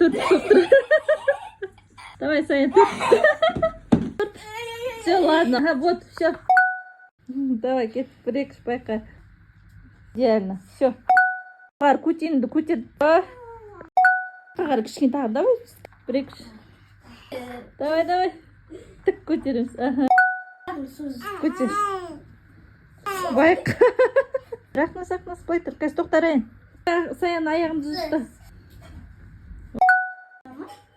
Тур. Давай, Саня, тур. Все, ладно. Ага, вот, все. Давай, кет, прикш, байқа. Идеально. Все. Қар, көтенді көтер. Қағар, кішкене тағы. Давай. Прикш. Давай. Тік көтереміз. Ага. Көтер. Байқа. Рақнас, бай тұр. Қазір тоқтарайын. Саян аяғымды ұста.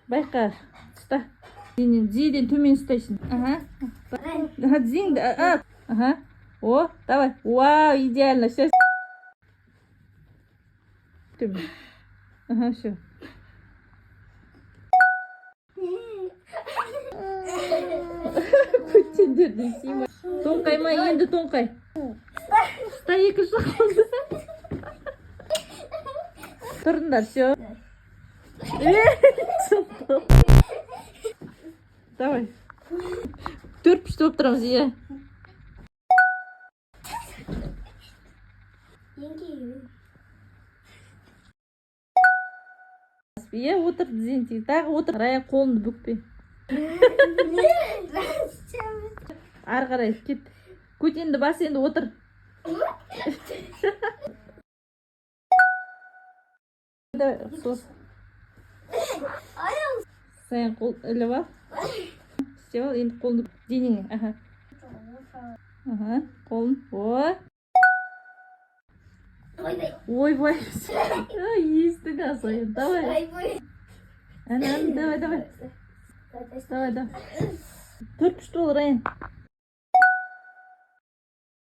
Байқа. Ұста. Зиден төмен ұстайсың. Ага. Зинді. Ага. О, давай. Вау, идеально. Все. Төмен. Ага, все. Көтендерді сүймей. Тоңқай ма? Енді тоңқай. Ұста екі шақылды. Тұрыңдар, все. Давай. Төрт болып тұрамыз, иә. Иә, отыр, Зинти. Тағы отыр. Рая, қолыңды бүкпе. Ары қарай, кет. Көтенді бас, енді отыр. Давай, сос. Саян қол іліп ал. Все, енді қолыңды денеңе. Ага, қолын. О. Ойбай. Естің асайын. Давай. Давай. Давай. Төрт күшті бол, Райан.